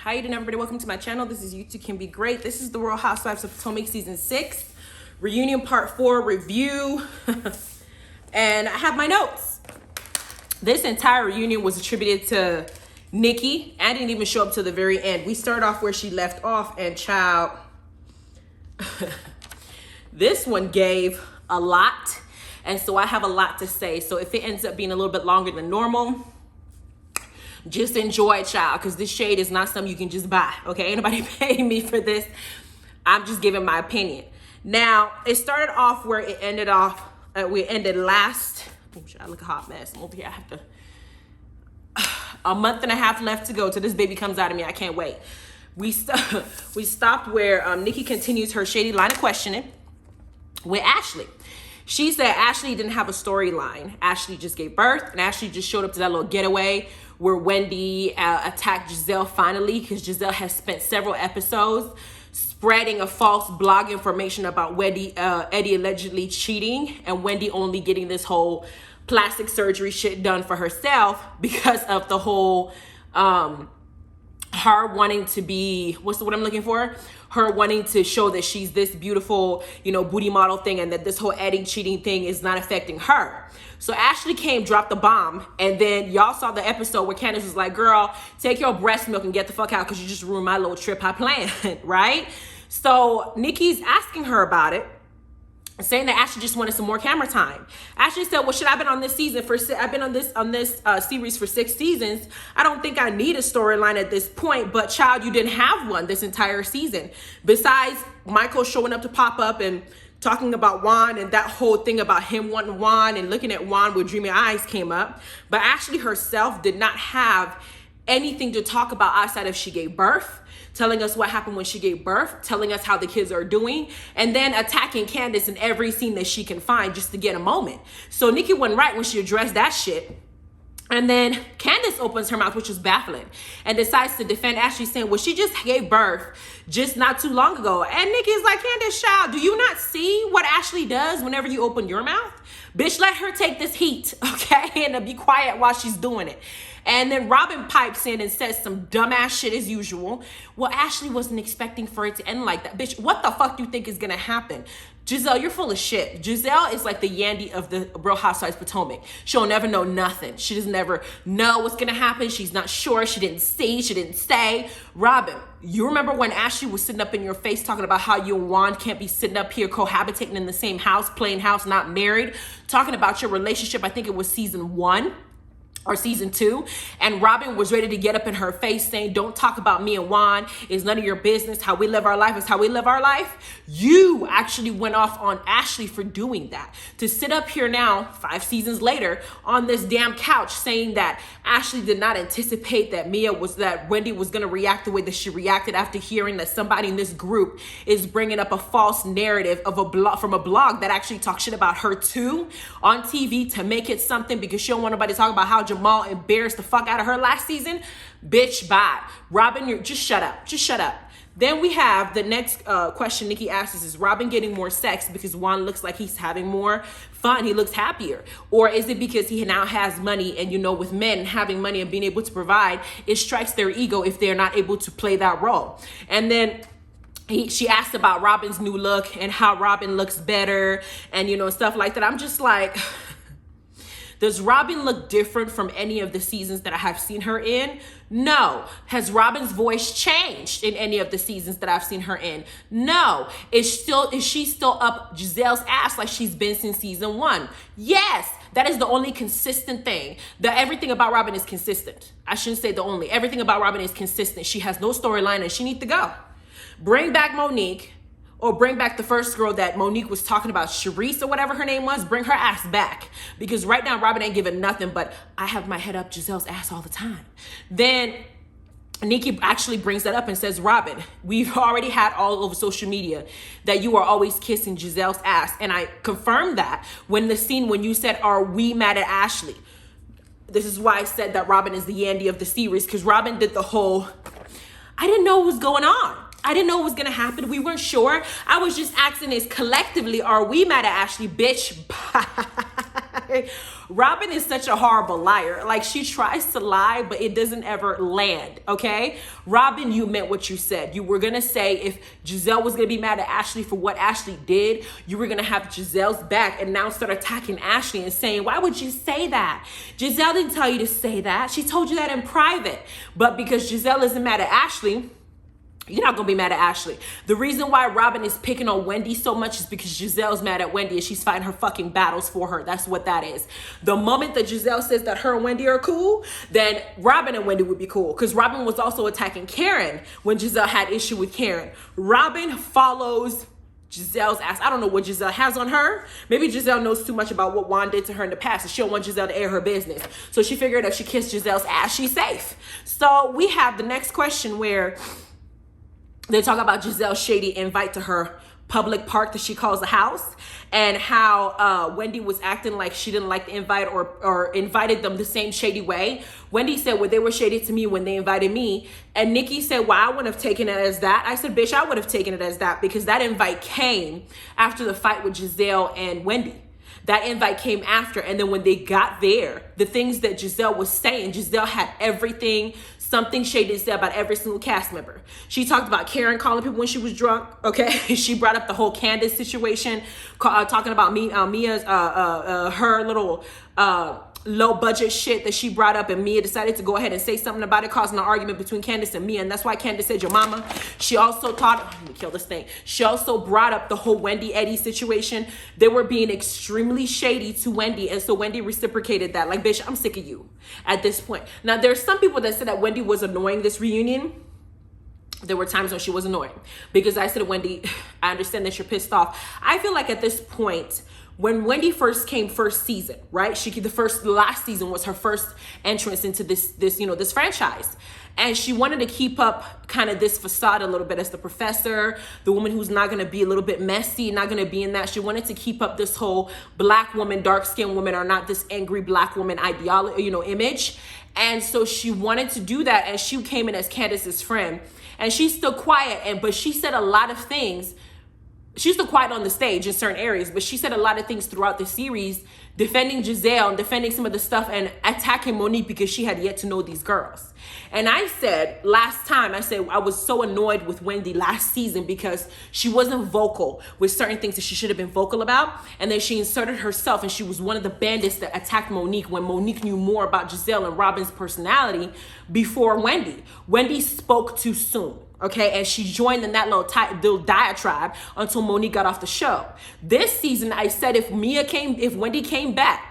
How you doing, everybody? Welcome to my channel. This is You Too Can Be Great. This is the Real Housewives of Potomac Season 6, Reunion Part 4 review. And I have my notes. This entire reunion was attributed to Nicki. I didn't even show up to the very end. We start off where she left off, and child, this one gave a lot. And so I have a lot to say. So if it ends up being a little bit longer than normal, just enjoy it, child, because this shade is not something you can just buy, okay? Ain't nobody paying me for this. I'm just giving my opinion. Now, it started off where it ended off, we ended last, oh, I look a hot mess. I'm over here, I have to, a month and a half left to go till this baby comes out of me. I can't wait. We stopped where Nicki continues her shady line of questioning with Ashley. She said Ashley didn't have a storyline. Ashley just gave birth, and Ashley just showed up to that little getaway where Wendy attacked Gizelle finally, because Gizelle has spent several episodes spreading a false blog information about Eddie allegedly cheating, and Wendy only getting this whole plastic surgery shit done for herself because of the whole her wanting to be, what's the word I'm looking for? Her wanting to show that she's this beautiful, you know, booty model thing, and that this whole Eddie cheating thing is not affecting her. So Ashley came, dropped the bomb, and then y'all saw the episode where Candice was like, girl, take your breast milk and get the fuck out because you just ruined my little trip I planned, right? So Nicki's asking her about it, saying that Ashley just wanted some more camera time. Ashley said, well, shit, I've been on this season for, I've been on this series for 6 seasons. I don't think I need a storyline at this point, but child, you didn't have one this entire season. Besides Michael showing up to pop up and talking about Juan, and that whole thing about him wanting Juan and looking at Juan with dreamy eyes came up. But Ashley herself did not have anything to talk about outside of she gave birth, telling us what happened when she gave birth, telling us how the kids are doing, and then attacking Candice in every scene that she can find just to get a moment. So Nicki wasn't right when she addressed that shit. And then Candice opens her mouth, which was baffling, and decides to defend Ashley, saying, well, she just gave birth just not too long ago. And Nicki's like, Candice, child, do you not see what Ashley does whenever you open your mouth? Bitch, let her take this heat, okay? And be quiet while she's doing it. And then Robin pipes in and says some dumbass shit as usual. Well, Ashley wasn't expecting for it to end like that. Bitch, what the fuck do you think is gonna happen? Gizelle, you're full of shit. Gizelle is like the Yandy of the Real Housewives Potomac. She'll never know nothing. She doesn't ever know what's gonna happen. She's not sure. She didn't see. She didn't say. Robin, you remember when Ashley was sitting up in your face talking about how you and Juan can't be sitting up here cohabitating in the same house, playing house, not married, talking about your relationship. I think it was season 1 or season 2, and Robin was ready to get up in her face saying, don't talk about me and Juan, it's none of your business, how we live our life is how we live our life. You actually went off on Ashley for doing that. To sit up here now, 5 seasons later, on this damn couch saying that Ashley did not anticipate that Wendy was gonna react the way that she reacted after hearing that somebody in this group is bringing up a false narrative of a blog, from a blog that actually talks shit about her too on TV to make it something because she don't want nobody to talk about how Jamal embarrassed the fuck out of her last season. Bitch, bye. Robin, you're just shut up. Just shut up. Then we have the next question Nicki asks is Robin getting more sex because Juan looks like he's having more fun? He looks happier. Or is it because he now has money, and you know, with men having money and being able to provide, it strikes their ego if they're not able to play that role? And then she asked about Robin's new look and how Robin looks better and, you know, stuff like that. I'm just like, does Robin look different from any of the seasons that I have seen her in? No. Has Robin's voice changed in any of the seasons that I've seen her in? No. Is she still up Gizelle's ass like she's been since season 1? Yes. That is the only consistent thing. Everything about Robin is consistent. I shouldn't say the only. Everything about Robin is consistent. She has no storyline and she needs to go. Bring back Monique. Or bring back the first girl that Monique was talking about, Sharice or whatever her name was. Bring her ass back. Because right now, Robin ain't giving nothing but I have my head up Gizelle's ass all the time. Then Nicki actually brings that up and says, Robin, we've already had all over social media that you are always kissing Gizelle's ass. And I confirmed that when you said, are we mad at Ashley? This is why I said that Robin is the Yandy of the series, because Robin did the whole, I didn't know what was going on. I didn't know what was gonna happen. We weren't sure. I was just asking is collectively, are we mad at Ashley? Bitch, bye. Robin is such a horrible liar. Like, she tries to lie, but it doesn't ever land, okay? Robin, you meant what you said. You were gonna say if Gizelle was gonna be mad at Ashley for what Ashley did, you were gonna have Gizelle's back and now start attacking Ashley and saying, why would you say that? Gizelle didn't tell you to say that. She told you that in private. But because Gizelle isn't mad at Ashley, you're not gonna be mad at Ashley. The reason why Robin is picking on Wendy so much is because Gizelle's mad at Wendy and she's fighting her fucking battles for her. That's what that is. The moment that Gizelle says that her and Wendy are cool, then Robin and Wendy would be cool. Because Robin was also attacking Karen when Gizelle had issue with Karen. Robin follows Gizelle's ass. I don't know what Gizelle has on her. Maybe Gizelle knows too much about what Juan did to her in the past and she don't want Gizelle to air her business. So she figured if she kissed Gizelle's ass, she's safe. So we have the next question where they talk about Gizelle's shady invite to her public park that she calls a house, and how Wendy was acting like she didn't like the invite or invited them the same shady way. Wendy said, well, they were shady to me when they invited me. And Nicki said, well, I wouldn't have taken it as that. I said, bitch, I would have taken it as that because that invite came after the fight with Gizelle and Wendy. That invite came after. And then when they got there, the things that Gizelle was saying, Gizelle had something shady to say about every single cast member. She talked about Karen calling people when she was drunk, okay? She brought up the whole Candice situation, talking about Mia's, her little low budget shit that she brought up, and Mia decided to go ahead and say something about it, causing an argument between Candice and Mia, and that's why Candice said your mama. She also let me kill this thing. She also brought up the whole Wendy Eddie situation. They were being extremely shady to Wendy, and so Wendy reciprocated that. Like, bitch, I'm sick of you at this point. Now, there's some people that said that Wendy was annoying this reunion. There were times when she was annoying because I said to Wendy, I understand that you're pissed off. I feel like at this point, when Wendy first came first season, right? Last season was her first entrance into this franchise. And she wanted to keep up kind of this facade a little bit as the professor, the woman who's not going to be a little bit messy, not going to be in that. She wanted to keep up this whole black woman, dark-skinned woman, or not this angry black woman ideology, image. And so she wanted to do that. And she came in as Candice's friend. And she's still quiet, but she said a lot of things. She's still quiet on the stage in certain areas, but she said a lot of things throughout the series, defending Gizelle and defending some of the stuff and attacking Monique because she had yet to know these girls. And I said last time, I was so annoyed with Wendy last season because she wasn't vocal with certain things that she should have been vocal about. And then she inserted herself, and she was one of the bandits that attacked Monique when Monique knew more about Gizelle and Robin's personality before Wendy. Wendy spoke too soon. Okay, and she joined in that little diatribe until Monique got off the show. This season, I said if Wendy came back,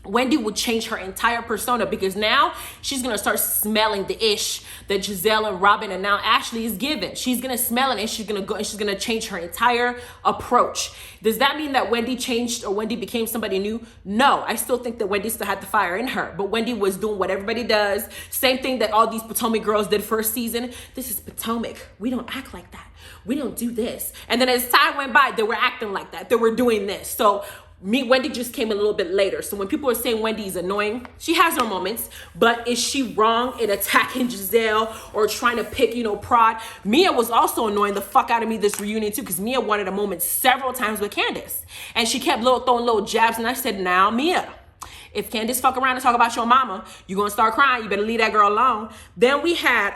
Wendy would change her entire persona because now she's going to start smelling the ish that Gizelle and Robin and now Ashley is giving. She's going to smell it, and she's going to go and she's going to change her entire approach. Does that mean that Wendy changed or Wendy became somebody new? No, I still think that Wendy still had the fire in her, but Wendy was doing what everybody does. Same thing that all these Potomac girls did first season. This is Potomac. We don't act like that. We don't do this. And then as time went by, they were acting like that. They were doing this. So Wendy just came a little bit later. So when people are saying Wendy's annoying, she has her moments, but is she wrong in attacking Gizelle or trying to pick, prod? Mia was also annoying the fuck out of me this reunion too, because Mia wanted a moment several times with Candice, and she kept throwing little jabs, and I said, now Mia, if Candice fuck around and talk about your mama, you're gonna start crying. You better leave that girl alone. Then we had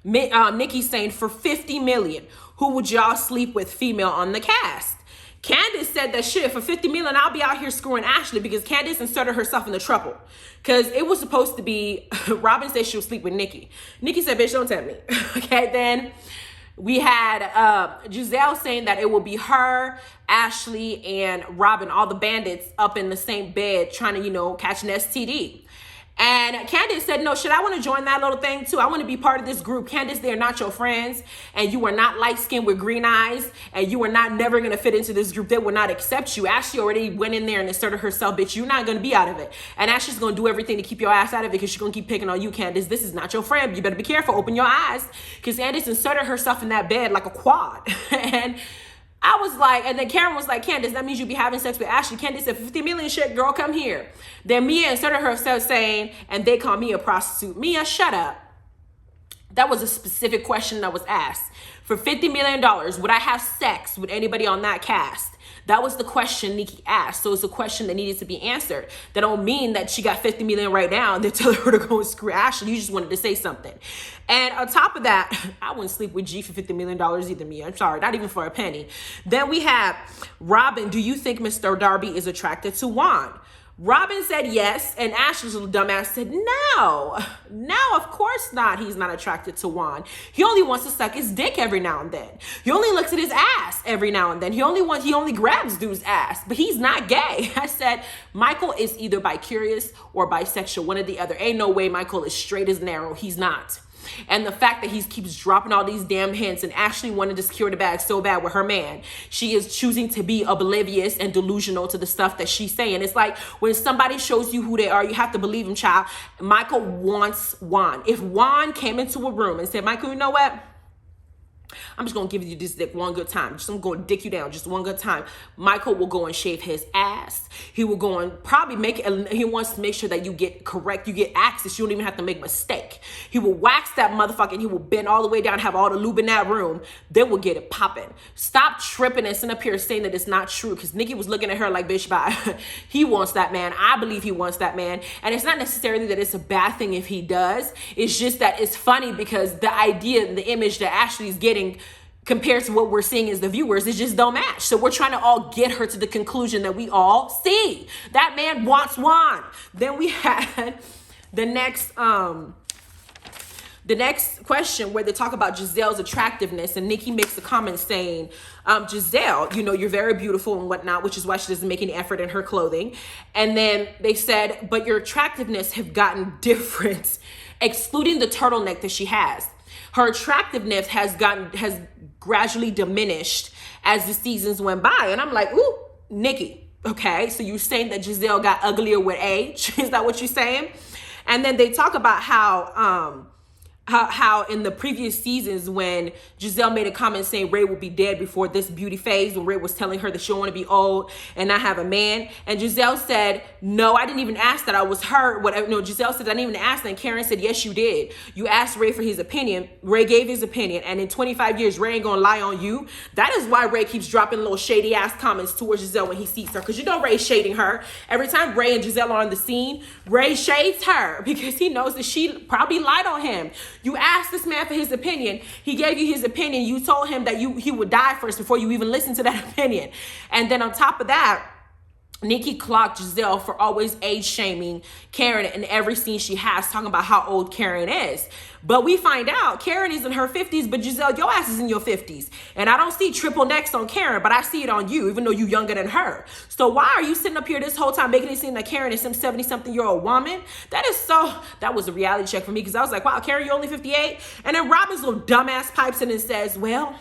Nicki saying, for $50 million, who would y'all sleep with female on the cast? Candice said that shit, for $50 million, I'll be out here screwing Ashley, because Candice inserted herself in the trouble. Because it was supposed to be, Robin said she would sleep with Nicki. Nicki said, bitch, don't tell me. Okay, then we had Gizelle saying that it will be her, Ashley, and Robin, all the bandits up in the same bed trying to, catch an STD. And Candice said, no, shit, I want to join that little thing too. I want to be part of this group. Candice, they're not your friends, and you are not light-skinned with green eyes, and you are not never going to fit into this group. They will not accept you. Ashley already went in there and asserted herself, bitch, you're not going to be out of it. And Ashley's going to do everything to keep your ass out of it, because she's going to keep picking on you, Candice. This is not your friend. You better be careful. Open your eyes, because Candice inserted herself in that bed like a quad. And I was like, and then Karen was like, Candice, that means you be having sex with Ashley. Candice said, 50 million shit, girl, come here. Then Mia inserted herself saying, and they call me a prostitute. Mia, shut up. That was a specific question that was asked. For $50 million, would I have sex with anybody on that cast? That was the question Nicki asked. So it's a question that needed to be answered. That don't mean that she got 50 million right now and they're telling her to go and screw Ashley. You just wanted to say something. And on top of that, I wouldn't sleep with G for $50 million either, me. I'm sorry, not even for a penny. Then we have Robin. Do you think Mr. Darby is attracted to Juan? Robin said yes, and Ashley's little dumbass said no. No, of course not. He's not attracted to Juan. He only wants to suck his dick every now and then. He only looks at his ass every now and then. He only grabs dude's ass, but he's not gay. I said Michael is either bi-curious or bisexual, one or the other. Ain't no way Michael is straight as an arrow. He's not. And the fact that he keeps dropping all these damn hints, and Ashley wanted to secure the bag so bad with her man, she is choosing to be oblivious and delusional to the stuff that she's saying. It's like when somebody shows you who they are, you have to believe them, child. Michael wants Juan. If Juan came into a room and said, Michael, you know what? I'm just going to give you this dick one good time. I'm going to dick you down just one good time. Michael will go and shave his ass. He will go and probably he wants to make sure that you get correct. You get access. You don't even have to make a mistake. He will wax that motherfucker and he will bend all the way down, have all the lube in that room. Then we'll get it popping. Stop tripping and sitting up here saying that it's not true, because Nicki was looking at her like, bitch, bye. He wants that man. I believe he wants that man. And it's not necessarily that it's a bad thing if he does. It's just that it's funny because the idea and the image that Ashley's getting compared to what we're seeing as the viewers, it just don't match. So we're trying to all get her to the conclusion that we all see. That man wants Juan. Then we had the next question where they talk about Gizelle's attractiveness, and Nicki makes a comment saying, Gizelle, you know, you're very beautiful and whatnot, which is why she doesn't make any effort in her clothing. And then they said, but your attractiveness have gotten different, excluding the turtleneck that she has. Her attractiveness has gradually diminished as the seasons went by. And I'm like, ooh, Nicki, okay, so you're saying that Gizelle got uglier with age? Is that what you're saying? And then they talk about how in the previous seasons when Gizelle made a comment saying Ray will be dead before this beauty phase, when Ray was telling her that she don't want to be old and not have a man, and Gizelle said, no, I didn't even ask that. I was hurt. Giselle said, I didn't even ask that. And Karen said, yes, you did. You asked Ray for his opinion. Ray gave his opinion. And in 25 years, Ray ain't gonna lie on you. That is why Ray keeps dropping little shady ass comments towards Gizelle when he sees her. Because you know Ray's shading her. Every time Ray and Gizelle are on the scene, Ray shades her because he knows that she probably lied on him. You asked this man for his opinion. He gave you his opinion. You told him that he would die first before you even listened to that opinion. And then on top of that, Nicki clocked Gizelle for always age shaming Karen in every scene she has, talking about how old Karen is. But we find out Karen is in her 50s, but Gizelle, your ass is in your 50s. And I don't see triple necks on Karen, but I see it on you, even though you're younger than her. So why are you sitting up here this whole time making it seem like Karen is some 70-something-year-old woman? That was a reality check for me, because I was like, wow, Karen, you're only 58? And then Robin's little dumbass pipes in and says, well,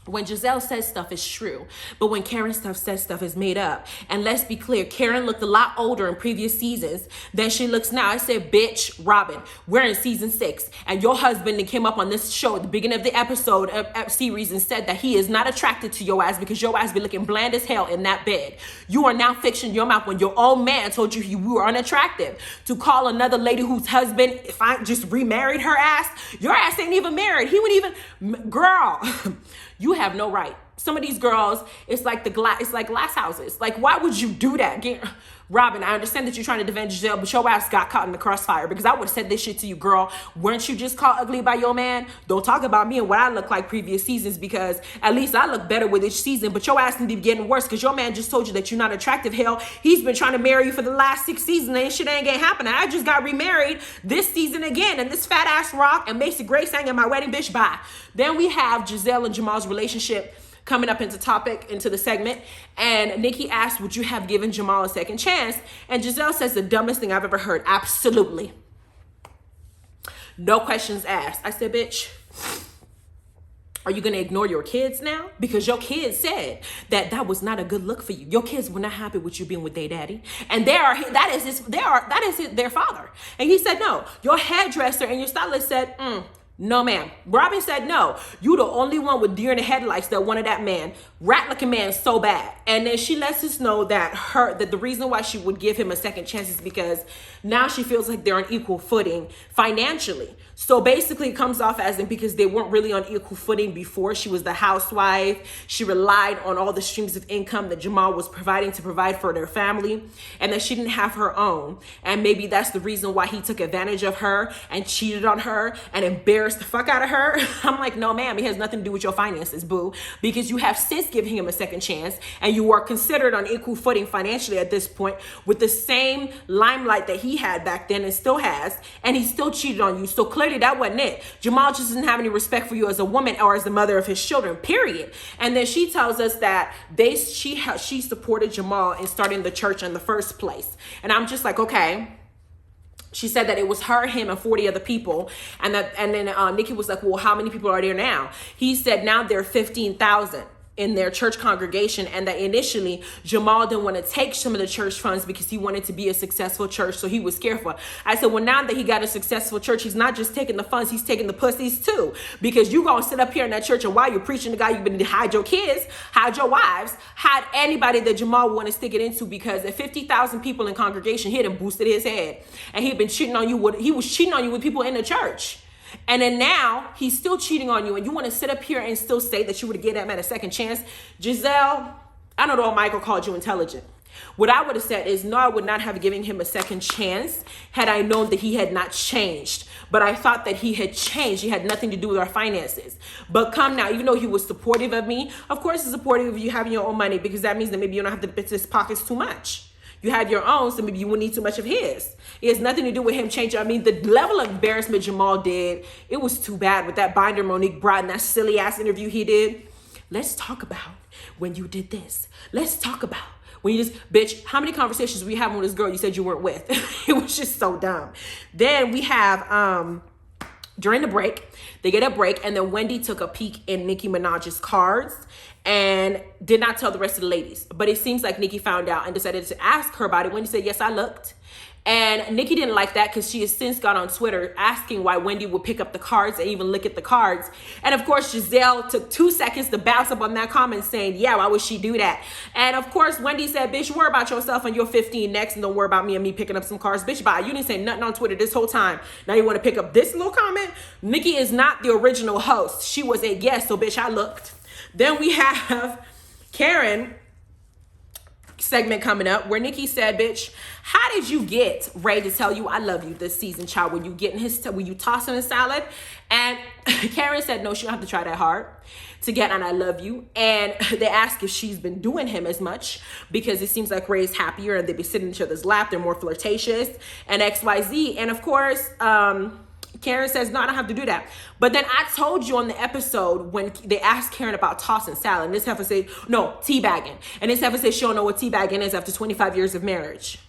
when Gizelle says stuff, it's true. But when Karen says stuff is made up. And let's be clear, Karen looked a lot older in previous seasons than she looks now. I said, bitch, Robin, we're in season 6. And your husband came up on this show at the beginning of the episode series and said that he is not attracted to your ass because your ass be looking bland as hell in that bed. You are now fixing your mouth when your own man told you were unattractive. To call another lady whose husband, if I just remarried her ass, your ass ain't even married. He wouldn't even, girl. You have no right. Some of these girls, it's like glass houses. Like, why would you do that? Robin, I understand that you're trying to defend Gizelle, but your ass got caught in the crossfire, because I would have said this shit to you, girl. Weren't you just called ugly by your man? Don't talk about me and what I look like previous seasons, because at least I look better with each season, but your ass need to be getting worse because your man just told you that you're not attractive. Hell, he's been trying to marry you for the last 6 seasons and shit ain't gonna happen. I just got remarried this season again, and this fat ass rock and Macy Gray sang at my wedding, bitch, bye. Then we have Gizelle and Jamal's relationship coming up into the segment, and Nicki asked, would you have given Jamal a second chance? And Gizelle says, the dumbest thing I've ever heard. Absolutely. No questions asked. I said, bitch, are you going to ignore your kids now? Because your kids said that was not a good look for you. Your kids were not happy with you being with their daddy. And that is their father. And he said, no. Your hairdresser and your stylist said, No, ma'am. Robin said, no, you the only one with deer in the headlights that wanted that man, rat-looking man, so bad. And then she lets us know that the reason why she would give him a second chance is because now she feels like they're on equal footing financially. So basically it comes off as in because they weren't really on equal footing before she was the housewife. She relied on all the streams of income that Jamal was providing to provide for their family, and that she didn't have her own. And maybe that's the reason why he took advantage of her and cheated on her and embarrassed the fuck out of her. I'm like, no, ma'am, it has nothing to do with your finances, boo, because you have since given him a second chance and you are considered on equal footing financially at this point with the same limelight that he had back then and still has, and he still cheated on you. So clearly that wasn't it. Jamal just doesn't have any respect for you as a woman or as the mother of his children, period. And then she tells us that she supported Jamal in starting the church in the first place. And I'm just like, okay. She said that it was her, him, and 40 other people. And then Nicki was like, well, how many people are there now? He said now there are 15,000 in their church congregation, and that initially Jamal didn't want to take some of the church funds because he wanted to be a successful church, so he was careful. I said, well, now that he got a successful church, he's not just taking the funds, he's taking the pussies too, because you gonna sit up here in that church and while you're preaching to God, you've been to hide your kids, hide your wives, hide anybody that Jamal would want to stick it into, because at 50,000 people in congregation, he had boosted his head, and he'd been cheating on you with people in the church. And then now he's still cheating on you, and you want to sit up here and still say that you would have given that man a second chance. Gizelle, I don't know if Michael called you intelligent. What I would have said is, no, I would not have given him a second chance had I known that he had not changed. But I thought that he had changed. He had nothing to do with our finances. But come now, even though he was supportive of me, of course he's supportive of you having your own money, because that means that maybe you don't have to pitch his pockets too much. You have your own, so maybe you wouldn't need too much of his. It has nothing to do with him changing. I mean, the level of embarrassment Jamal did, it was too bad with that binder Monique brought in that silly ass interview he did. Let's talk about when you did this. Let's talk about when you just, bitch, how many conversations were you having with this girl you said you weren't with? It was just so dumb. Then we have, during the break, they get a break, and then Wendy took a peek in Nicki Minaj's cards and did not tell the rest of the ladies. But it seems like Nicki found out and decided to ask her about it. Wendy said, yes, I looked. And Nicki didn't like that because she has since got on Twitter asking why Wendy would pick up the cards and even look at the cards. And of course, Gizelle took 2 seconds to bounce up on that comment saying, yeah, why would she do that? And of course, Wendy said, bitch, worry about yourself and your 15 next, and don't worry about me and me picking up some cards. Bitch, bye. You didn't say nothing on Twitter this whole time. Now you want to pick up this little comment? Nicki is not the original host. She was a guest, so bitch, I looked. Then we have Karen segment coming up where Nicki said, bitch, how did you get Ray to tell you I love you this season, child? When you tossing a salad? And Karen said, no, she don't have to try that hard to get an I love you. And they ask if she's been doing him as much, because it seems like Ray's happier and they be sitting in each other's lap. They're more flirtatious and XYZ. And of course, Karen says, no, I don't have to do that. But then I told you on the episode when they asked Karen about tossing salad, and this heifer said, no, teabagging. And this heifer said she don't know what teabagging is after 25 years of marriage.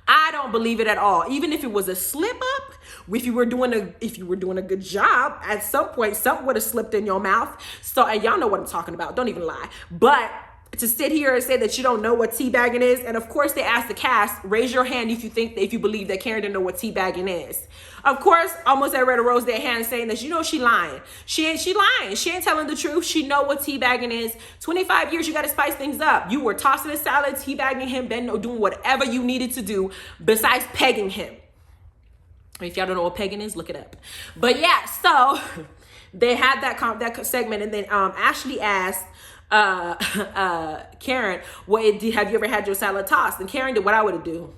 I don't believe it at all. Even if it was a slip up, if you were doing a good job, at some point something would have slipped in your mouth. So, and y'all know what I'm talking about. Don't even lie. But to sit here and say that you don't know what teabagging is, and of course they asked the cast, raise your hand if you believe that Karen didn't know what teabagging is. Of course, almost everybody rose their hand saying that, she lying. She lying. She ain't telling the truth. She know what teabagging is. 25 years, you got to spice things up. You were tossing a salad, teabagging him, then doing whatever you needed to do besides pegging him. If y'all don't know what pegging is, look it up. But yeah, so they had that segment, and then Ashley asked Karen, have you ever had your salad tossed? And Karen did what I would do.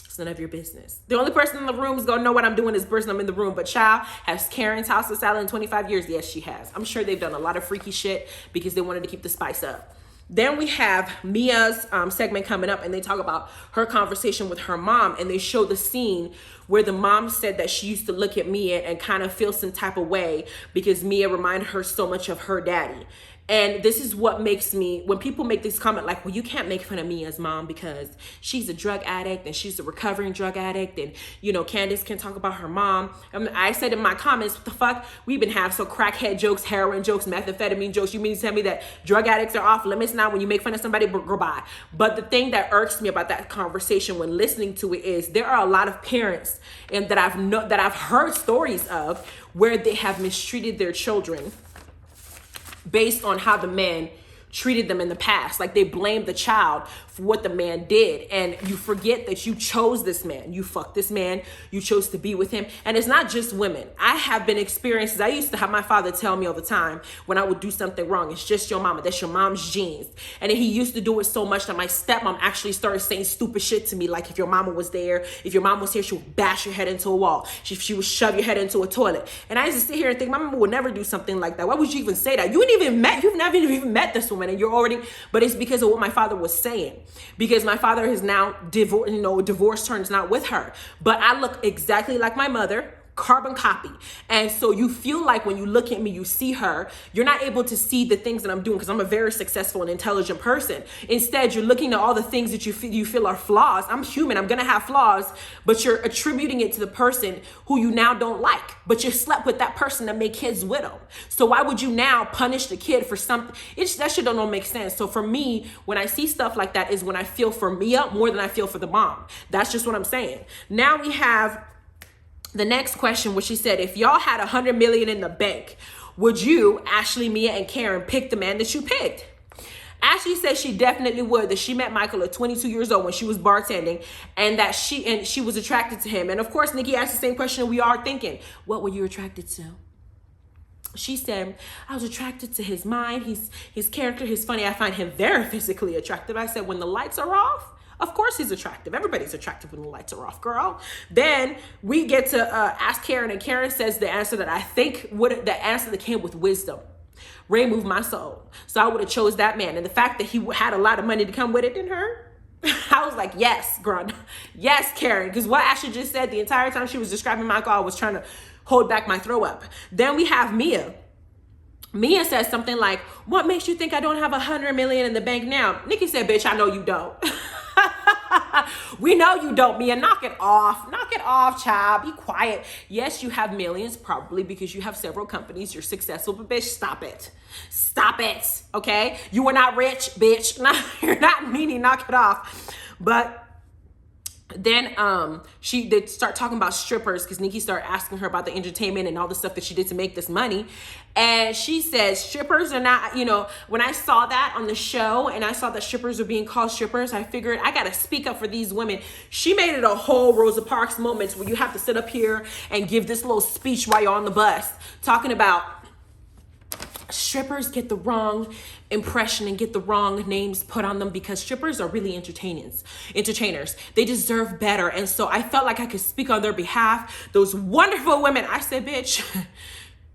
It's none of your business. The only person in the room is gonna know what I'm doing is the person I'm in the room. But child, has Karen tossed a salad in 25 years? Yes, she has. I'm sure they've done a lot of freaky shit because they wanted to keep the spice up. Then we have Mia's segment coming up, and they talk about her conversation with her mom, and they show the scene where the mom said that she used to look at Mia and kind of feel some type of way because Mia reminded her so much of her daddy. And this is what makes me, when people make this comment like, well, you can't make fun of Mia's mom because she's a drug addict and she's a recovering drug addict, and you know, Candice can talk about her mom. I said in my comments, what the fuck? We've been having so crackhead jokes, heroin jokes, methamphetamine jokes. You mean to tell me that drug addicts are off limits now when you make fun of somebody? Goodbye. But the thing that irks me about that conversation when listening to it is there are a lot of parents and that I've heard stories of where they have mistreated their children based on how the man treated them in the past. Like they blame the child for what the man did, and you forget that you chose this man. You fucked this man. You chose to be with him. And it's not just women. I have been experiences. I used to have my father tell me all the time when I would do something wrong, it's just your mama. That's your mom's genes. And he used to do it so much that my stepmom actually started saying stupid shit to me. Like if your mama was there, if your mom was here, she would bash your head into a wall. She would shove your head into a toilet. And I used to sit here and think my mama would never do something like that. Why would you even say that? You've never even met this woman, and you're already, but it's because of what my father was saying. Because my father is now divorce terms not with her. But I look exactly like my mother, carbon copy. And so you feel like when you look at me, you see her, you're not able to see the things that I'm doing because I'm a very successful and intelligent person. Instead, you're looking at all the things that you feel are flaws. I'm human, I'm gonna have flaws, but you're attributing it to the person who you now don't like. But you slept with that person to make kids with them. So why would you now punish the kid for something? That shit don't make sense. So for me, when I see stuff like that is when I feel for Mia more than I feel for the mom. That's just what I'm saying. Now we have the next question, which she said, if y'all had $100 million in the bank, would you, Ashley, Mia, and Karen, pick the man that you picked? Ashley said she definitely would, that she met Michael at 22 years old when she was bartending, and that she was attracted to him. And of course, Nicki asked the same question we are thinking. What were you attracted to? She said, I was attracted to his mind, his character, his funny. I find him very physically attractive. I said, when the lights are off, of course he's attractive. Everybody's attractive when the lights are off, girl. Then we get to ask Karen, and Karen says the answer that I think the answer that came with wisdom. Ray moved my soul. So I would have chose that man. And the fact that he had a lot of money to come with it didn't hurt. I was like, yes, girl. Yes, Karen. Because what Ashley just said the entire time she was describing Michael, I was trying to hold back my throw up. Then we have Mia. Mia says something like, what makes you think I don't have $100 million in the bank now? Nicki said, bitch, I know you don't. We know you don't, Mia. Knock it off. Knock it off, child. Be quiet. Yes, you have millions, probably because you have several companies. You're successful, but bitch, stop it. Stop it, okay? You are not rich, bitch. You're not meaning, knock it off. But then they start talking about strippers because Nicki started asking her about the entertainment and all the stuff that she did to make this money. And she says strippers are not, when I saw that on the show and I saw that strippers were being called strippers, I figured I got to speak up for these women. She made it a whole Rosa Parks moments where you have to sit up here and give this little speech while you're on the bus talking about strippers get the wrong impression and get the wrong names put on them because strippers are really entertainers. They deserve better. And so I felt like I could speak on their behalf. Those wonderful women. I said, bitch,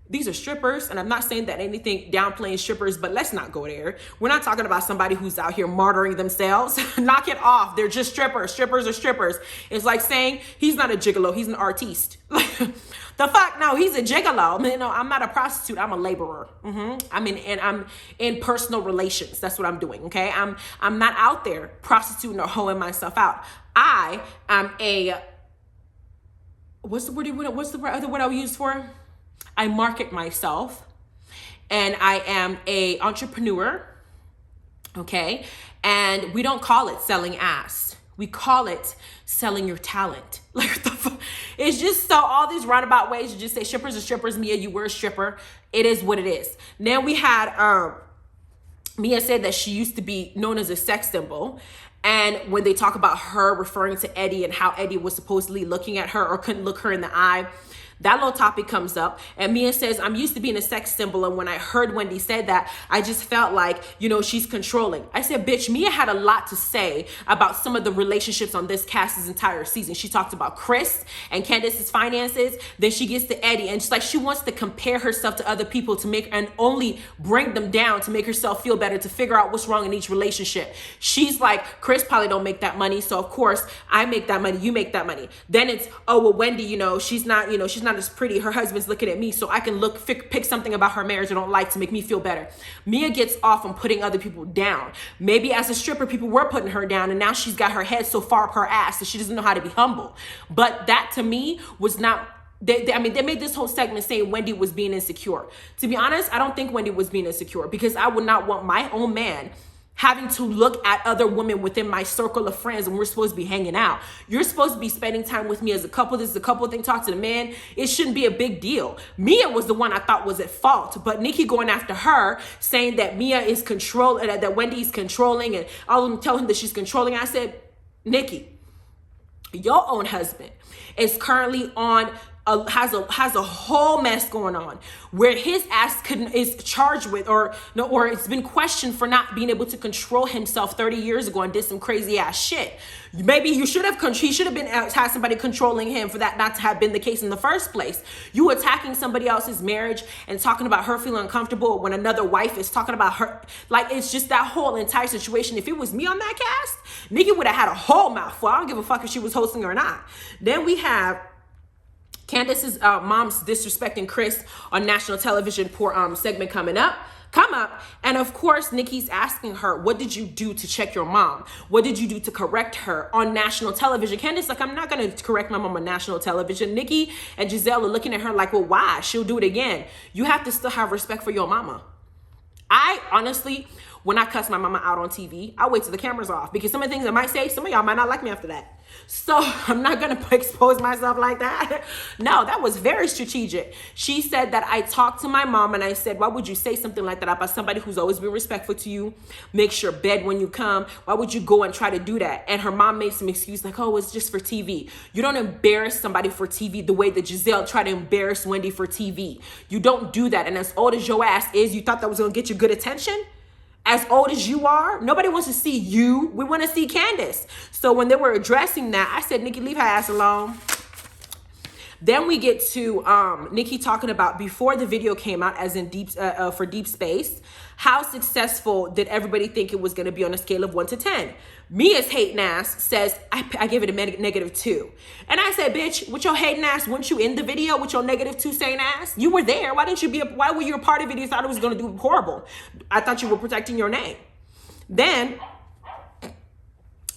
these are strippers. And I'm not saying that anything downplaying strippers, but let's not go there. We're not talking about somebody who's out here martyring themselves. Knock it off. They're just strippers. Strippers are strippers. It's like saying he's not a gigolo. He's an artiste. The fuck? No, he's a gigolo. I'm not a prostitute. I'm a laborer. I'm in personal relations. That's what I'm doing. Okay. I'm not out there prostituting or hoeing myself out. I am what's the other word I would use for? I market myself, and I am a entrepreneur. Okay. And we don't call it selling ass. We call it selling your talent. Like, what the fuck? It's just so all these roundabout ways to just say strippers are strippers. Mia, you were a stripper. It is what it is. Then we had Mia said that she used to be known as a sex symbol. And when they talk about her referring to Eddie and how Eddie was supposedly looking at her or couldn't look her in the eye, that little topic comes up. And Mia says, I'm used to being a sex symbol. And when I heard Wendy said that, I just felt like, she's controlling. I said, bitch, Mia had a lot to say about some of the relationships on this cast's entire season. She talked about Chris and Candice's finances. Then she gets to Eddie. And just like she wants to compare herself to other people to make and only bring them down to make herself feel better, to figure out what's wrong in each relationship. She's like, Chris probably don't make that money. So of course I make that money. You make that money. Then it's, oh, well, Wendy, she's not not as pretty, her husband's looking at me, so I can pick something about her marriage I don't like to make me feel better. Mia gets off on putting other people down. Maybe as a stripper, people were putting her down, and now she's got her head so far up her ass that she doesn't know how to be humble. But that to me was not, they made this whole segment saying Wendy was being insecure. To be honest, I don't think Wendy was being insecure, because I would not want my own man having to look at other women within my circle of friends when we're supposed to be hanging out. You're supposed to be spending time with me as a couple. This is a couple thing. Talk to the man. It shouldn't be a big deal. Mia was the one I thought was at fault, but Nicki going after her, saying that Mia is controlling, that Wendy's controlling, and all of them tell him that she's controlling. I said, Nicki, your own husband is currently on has a whole mess going on where his ass is charged with or it's been questioned for not being able to control himself 30 years ago and did some crazy ass shit. Maybe he should have been had somebody controlling him for that not to have been the case in the first place. You attacking somebody else's marriage and talking about her feeling uncomfortable when another wife is talking about her. Like, it's just that whole entire situation. If it was me on that cast, Nicki would have had a whole mouthful. I don't give a fuck if she was hosting or not. Then we have Candice's mom's disrespecting Chris on national television segment come up. And of course, Nicki's asking her, what did you do to check your mom? What did you do to correct her on national television? Candice like, I'm not going to correct my mom on national television. Nicki and Gizelle are looking at her like, well, why? She'll do it again. You have to still have respect for your mama. I honestly, when I cuss my mama out on TV, I wait till the camera's off, because some of the things I might say, some of y'all might not like me after that. So I'm not going to expose myself like that. No, that was very strategic. She said that I talked to my mom and I said, why would you say something like that about somebody who's always been respectful to you, makes your bed when you come? Why would you go and try to do that? And her mom made some excuse like, oh, it's just for TV. You don't embarrass somebody for TV the way that Gizelle tried to embarrass Wendy for TV. You don't do that. And as old as your ass is, you thought that was going to get you good attention? As old as you are, nobody wants to see you. We want to see Candice. So when they were addressing that, I said, Nicki, leave her ass alone. Then we get to Nicki talking about before the video came out, as in for Deep Space, how successful did everybody think it was going to be on a scale of 1 to 10? Mia's hating ass says, I give it a -2. And I said, bitch, with your hating ass, weren't you in the video with your -2 saying ass? You were there. Why were you a part of it? You thought it was going to do horrible. I thought you were protecting your name. Then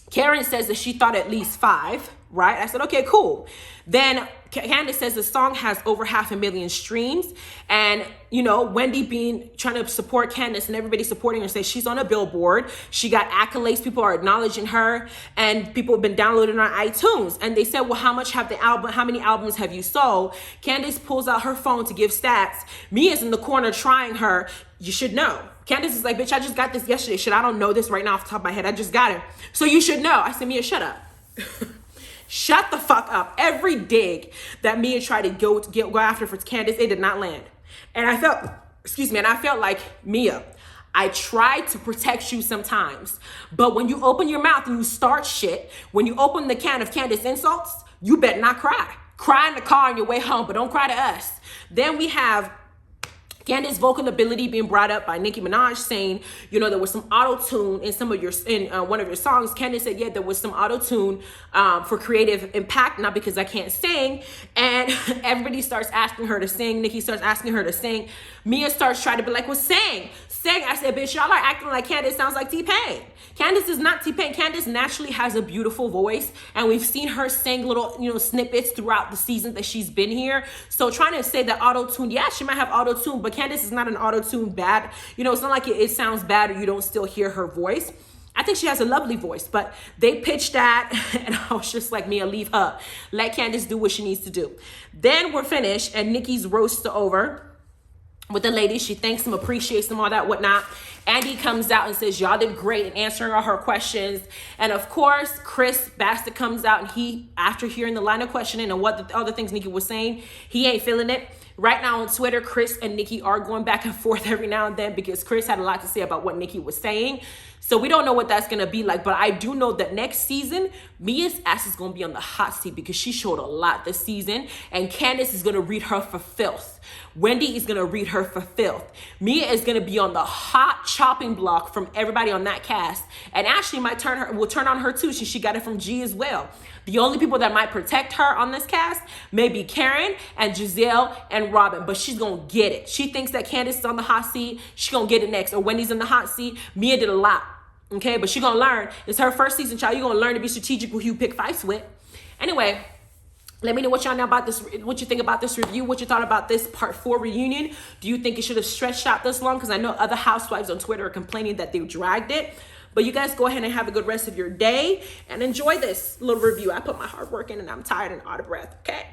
Karen says that she thought at least 5, right? I said, okay, cool. Then Candice says the song has over 500,000 streams. And, you know, Wendy trying to support Candice and everybody supporting her, says she's on a billboard. She got accolades. People are acknowledging her, and people have been downloading on iTunes. And they said, well, how many albums have you sold? Candice pulls out her phone to give stats. Mia's in the corner trying her. You should know. Candice is like, bitch, I just got this yesterday. Shit, I don't know this right now off the top of my head. I just got it. So you should know. I said, Mia, shut up. Shut the fuck up. Every dig that Mia tried to go after for Candice, it did not land. And I felt like, Mia, I tried to protect you sometimes, but when you open your mouth and you start shit, when you open the can of Candice insults, you better not cry. Cry in the car on your way home, but don't cry to us. Then we have Candice's vocal ability being brought up by Nicki Minaj, saying, you know, there was some auto-tune in one of your songs. Candice said, yeah, there was some auto-tune for creative impact, not because I can't sing. And everybody starts asking her to sing. Nicki starts asking her to sing. Mia starts trying to be like, well, sing. I said, bitch, y'all are acting like Candice sounds like T-Pain. Candice is not T-Pain. Candice naturally has a beautiful voice, and we've seen her sing little, you know, snippets throughout the season that she's been here. So trying to say that auto-tune, yeah, she might have auto-tune, but Candice is not an auto-tune bad. You know, it's not like it sounds bad or you don't still hear her voice. I think she has a lovely voice, but they pitched that, and I was just like, Mia, leave her. Let Candice do what she needs to do. Then we're finished, and Nicki's roasts are over with the ladies. She thanks them, appreciates them, all that, whatnot. Andy comes out and says, y'all did great in answering all her questions. And of course, Chris Bastard comes out, and he, after hearing the line of questioning and what the other things Nicki was saying, he ain't feeling it. Right now on Twitter, Chris and Nicki are going back and forth every now and then, because Chris had a lot to say about what Nicki was saying. So we don't know what that's going to be like, but I do know that next season, Mia's ass is going to be on the hot seat, because she showed a lot this season, and Candice is going to read her for filth. Wendy is going to read her for filth. Mia is going to be on the hot chopping block from everybody on that cast. And Ashley will turn on her too. She got it from G as well. The only people that might protect her on this cast may be Karen and Gizelle and Robin, but she's gonna get it. She thinks that Candice is on the hot seat. She's gonna get it next. Or Wendy's in the hot seat. Mia did a lot. Okay, but she gonna learn. It's her first season, child. You're gonna learn to be strategic with who you pick fights with. Anyway, let me know what y'all know about this, what you think about this review, what you thought about this part 4 reunion. Do you think it should have stretched out this long? Because I know other housewives on Twitter are complaining that they dragged it. But you guys go ahead and have a good rest of your day and enjoy this little review. I put my hard work in and I'm tired and out of breath, okay?